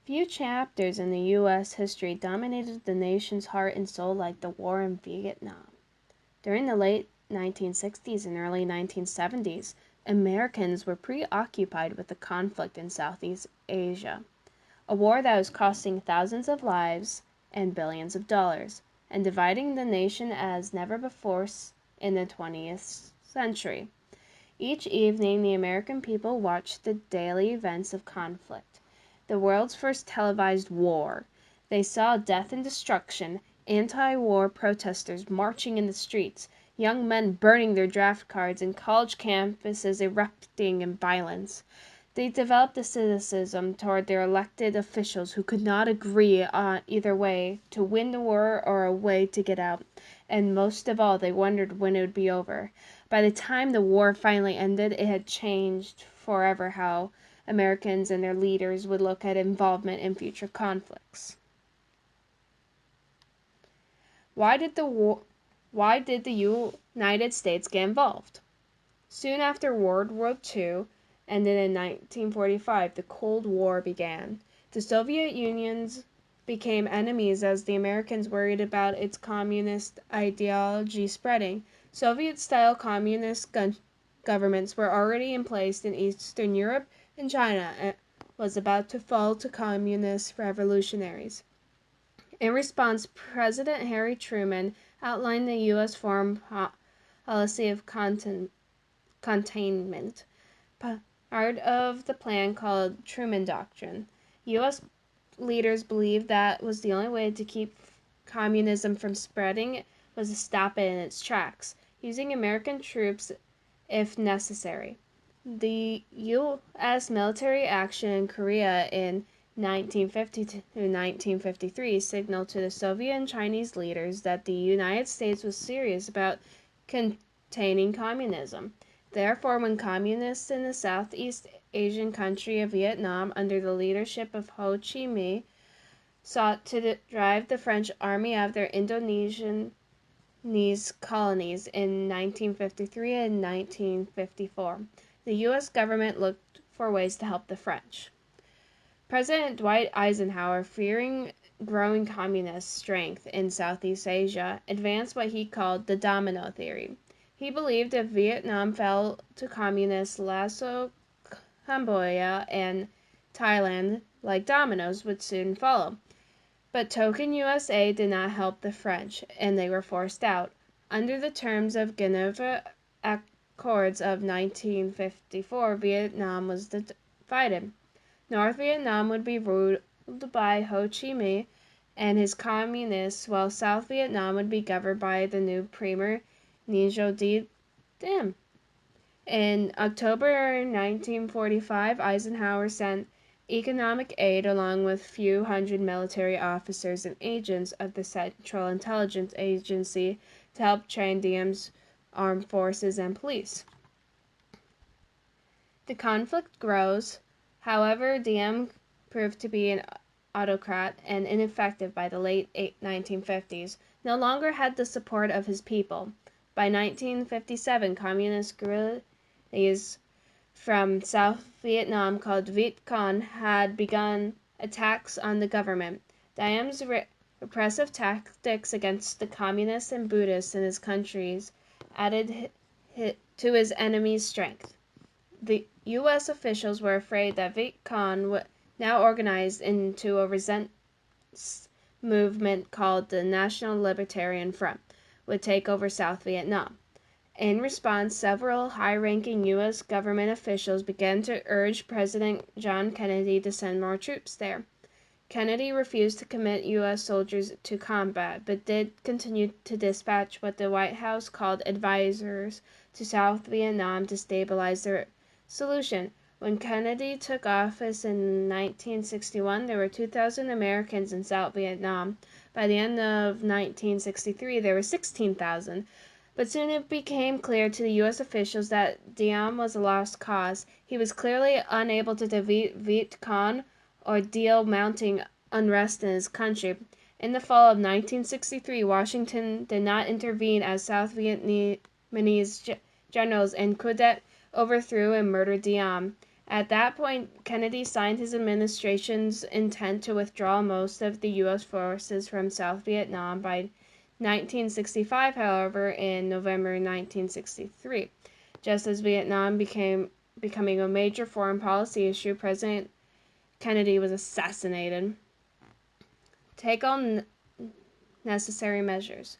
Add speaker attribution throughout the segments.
Speaker 1: Few chapters in the U.S. history dominated the nation's heart and soul like the war in Vietnam. During the late 1960s and early 1970s, Americans were preoccupied with the conflict in Southeast Asia, a war that was costing thousands of lives and billions of dollars, and dividing the nation as never before in the 20th century. Each evening, the American people watched the daily events of conflict, the world's first televised war. They saw death and destruction, anti-war protesters marching in the streets, young men burning their draft cards, and college campuses erupting in violence. They developed a cynicism toward their elected officials who could not agree on either way to win the war or a way to get out, and most of all, they wondered when it would be over. By the time the war finally ended, it had changed forever how Americans and their leaders would look at involvement in future conflicts. Why did the United States get involved? Soon after World War II ended in 1945, the Cold War began. The Soviet Union became enemies as the Americans worried about its communist ideology spreading. Soviet-style communist governments were already in place in Eastern Europe, and China was about to fall to communist revolutionaries. In response, President Harry Truman outlined the U.S. foreign policy of containment, part of the plan called Truman Doctrine. U.S. leaders believed that was the only way to keep communism from spreading was to stop it in its tracks, using American troops if necessary. The U.S. military action in Korea in 1950 to 1953 signaled to the Soviet and Chinese leaders that the United States was serious about containing communism. Therefore, when communists in the Southeast Asian country of Vietnam, under the leadership of Ho Chi Minh, sought to drive the French army out of their Indonesian colonies in 1953 and 1954, the U.S. government looked for ways to help the French. President Dwight Eisenhower, fearing growing communist strength in Southeast Asia, advanced what he called the Domino Theory. He believed if Vietnam fell to communist Laos, Cambodia, and Thailand, like dominoes would soon follow. But token U.S. aid did not help the French, and they were forced out. Under the terms of Geneva Accords of 1954, Vietnam was divided. North Vietnam would be ruled by Ho Chi Minh and his communists, while South Vietnam would be governed by the new Premier Ngo Dinh. In October 1945, Eisenhower sent economic aid along with a few hundred military officers and agents of the Central Intelligence Agency to help train Diem's armed forces and police. The conflict grows. However, Diem proved to be an autocrat and ineffective by the late 1950s, no longer had the support of his people. By 1957, communist guerrillas from South Vietnam called Viet Cong had begun attacks on the government. Diem's repressive tactics against the communists and Buddhists in his countries added to his enemy's strength. The U.S. officials were afraid that Viet Cong, now organized into a resistance movement called the National Libertarian Front, would take over South Vietnam. In response, several high-ranking U.S. government officials began to urge President John Kennedy to send more troops there. Kennedy refused to commit U.S. soldiers to combat, but did continue to dispatch what the White House called advisors to South Vietnam to stabilize their solution. When Kennedy took office in 1961, there were 2,000 Americans in South Vietnam. By the end of 1963, there were 16,000. But soon it became clear to the U.S. officials that Diem was a lost cause. He was clearly unable to defeat Viet Cong or deal mounting unrest in his country. In the fall of 1963, Washington did not intervene as South Vietnamese generals in coup d'etat overthrew and murdered Diem, At that point, Kennedy signed his administration's intent to withdraw most of the U.S. forces from South Vietnam by 1965, however, in November 1963. Just as Vietnam becoming a major foreign policy issue, President Kennedy was assassinated. Take all necessary measures.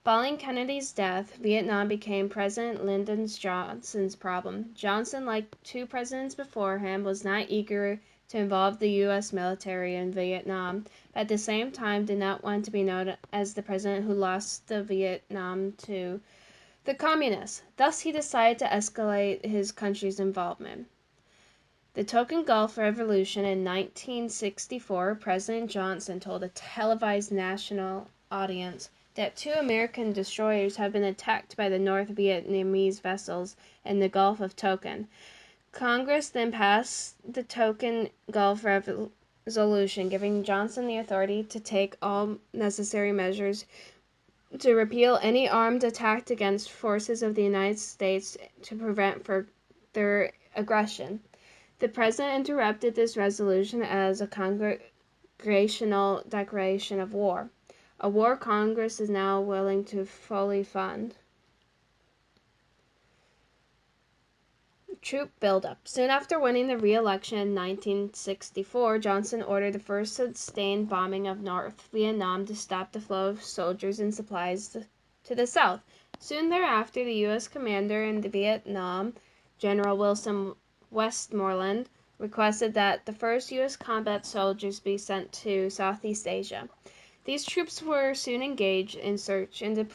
Speaker 1: Following Kennedy's death, Vietnam became President Lyndon Johnson's problem. Johnson, like two presidents before him, was not eager to involve the U.S. military in Vietnam, but at the same time did not want to be known as the president who lost the Vietnam to the communists. Thus, he decided to escalate his country's involvement. The Tonkin Gulf Revolution in 1964, President Johnson told a televised national audience that 2 American destroyers had been attacked by the North Vietnamese vessels in the Gulf of Tonkin. Congress then passed the Tonkin Gulf Resolution, giving Johnson the authority to take all necessary measures to repel any armed attack against forces of the United States to prevent further aggression. The President interpreted this resolution as a congressional declaration of war, a war Congress is now willing to fully fund. Troop buildup. Soon after winning the re-election in 1964, Johnson ordered the first sustained bombing of North Vietnam to stop the flow of soldiers and supplies to the south. Soon thereafter, the U.S. commander in Vietnam, General Wilson Westmoreland, requested that the first U.S. combat soldiers be sent to Southeast Asia. These troops were soon engaged in search and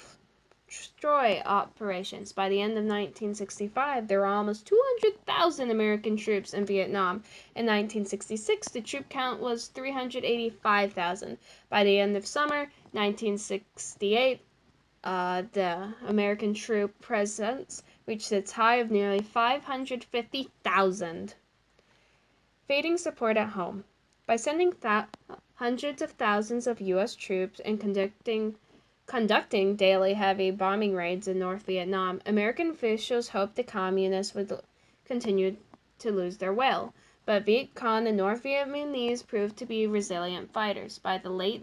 Speaker 1: destroy operations. By the end of 1965, there were almost 200,000 American troops in Vietnam. In 1966, the troop count was 385,000. By the end of summer 1968, the American troop presence reached its high of nearly 550,000. Fading support at home. By sending hundreds of thousands of U.S. troops and conducting daily heavy bombing raids in North Vietnam, American officials hoped the communists would continue to lose their will. But Viet Cong and North Vietnamese proved to be resilient fighters. By the late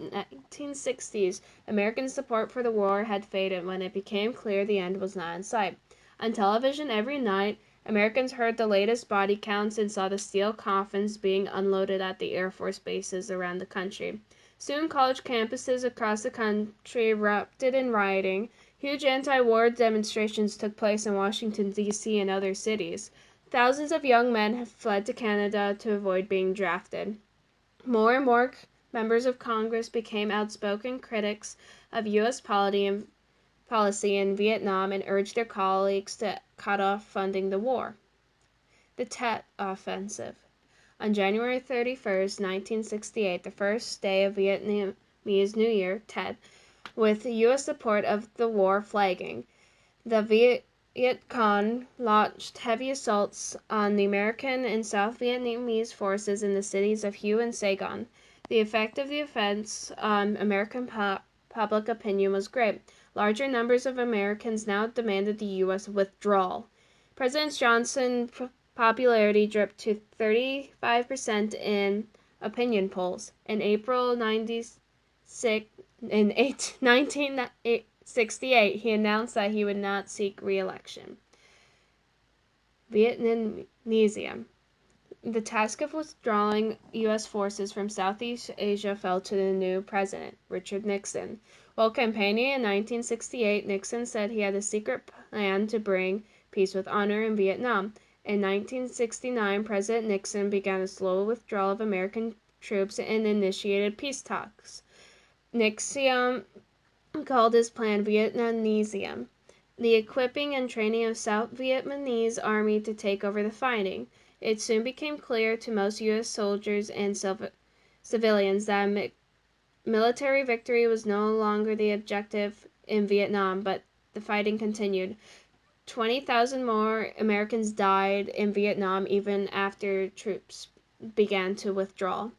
Speaker 1: 1960s, American support for the war had faded when it became clear the end was not in sight. On television every night, Americans heard the latest body counts and saw the steel coffins being unloaded at the Air Force bases around the country. Soon college campuses across the country erupted in rioting. Huge anti-war demonstrations took place in Washington, D.C. and other cities. Thousands of young men have fled to Canada to avoid being drafted. More and more members of Congress became outspoken critics of U.S. policy in Vietnam and urged their colleagues to cut off funding the war. The Tet Offensive. On January 31, 1968, the first day of Vietnamese New Year, Tet, with U.S. support of the war flagging, the Viet Cong launched heavy assaults on the American and South Vietnamese forces in the cities of Hue and Saigon. The effect of the offense on American public opinion was great. Larger numbers of Americans now demanded the U.S. withdrawal. President Johnson's popularity dipped to 35% in opinion polls. In April 1968, he announced that he would not seek re-election. Vietnamese. The task of withdrawing U.S. forces from Southeast Asia fell to the new president, Richard Nixon. While campaigning in 1968, Nixon said he had a secret plan to bring peace with honor in Vietnam. In 1969, President Nixon began a slow withdrawal of American troops and initiated peace talks. Nixon called his plan Vietnamese, the equipping and training of South Vietnamese army to take over the fighting. It soon became clear to most U.S. soldiers and civilians that military victory was no longer the objective in Vietnam, but the fighting continued. 20,000 more Americans died in Vietnam even after troops began to withdraw.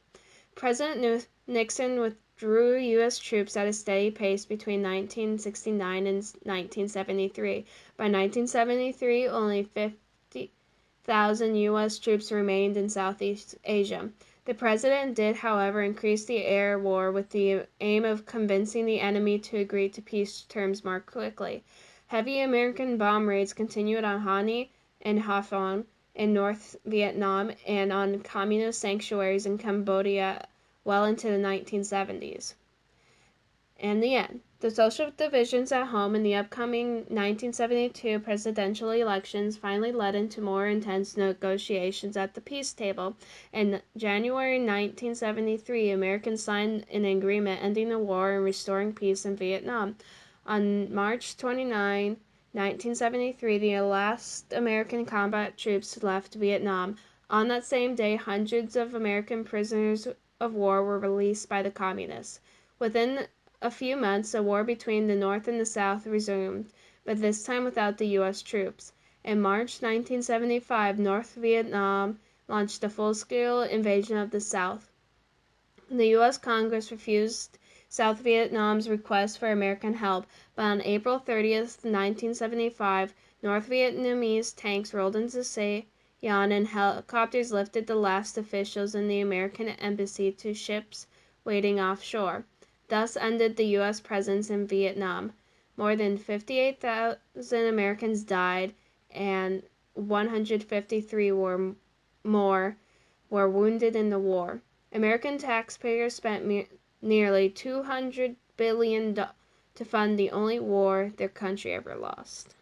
Speaker 1: President Nixon withdrew U.S. troops at a steady pace between 1969 and 1973. By 1973, only 1,000 U.S. troops remained in Southeast Asia. The president did, however, increase the air war with the aim of convincing the enemy to agree to peace terms more quickly. Heavy American bomb raids continued on Hanoi and Haiphong in North Vietnam and on communist sanctuaries in Cambodia well into the 1970s. And the end. The social divisions at home in the upcoming 1972 presidential elections finally led into more intense negotiations at the peace table. In January 1973, Americans signed an agreement ending the war and restoring peace in Vietnam. On March 29, 1973, the last American combat troops left Vietnam. On that same day, hundreds of American prisoners of war were released by the communists. Within a few months, a war between the North and the South resumed, but this time without the U.S. troops. In March 1975, North Vietnam launched a full-scale invasion of the South. The U.S. Congress refused South Vietnam's request for American help, but on April 30th, 1975, North Vietnamese tanks rolled into Saigon and helicopters lifted the last officials in the American embassy to ships waiting offshore. Thus ended the U.S. presence in Vietnam. More than 58,000 Americans died, and 153 more were wounded in the war. American taxpayers spent nearly $200 billion to fund the only war their country ever lost.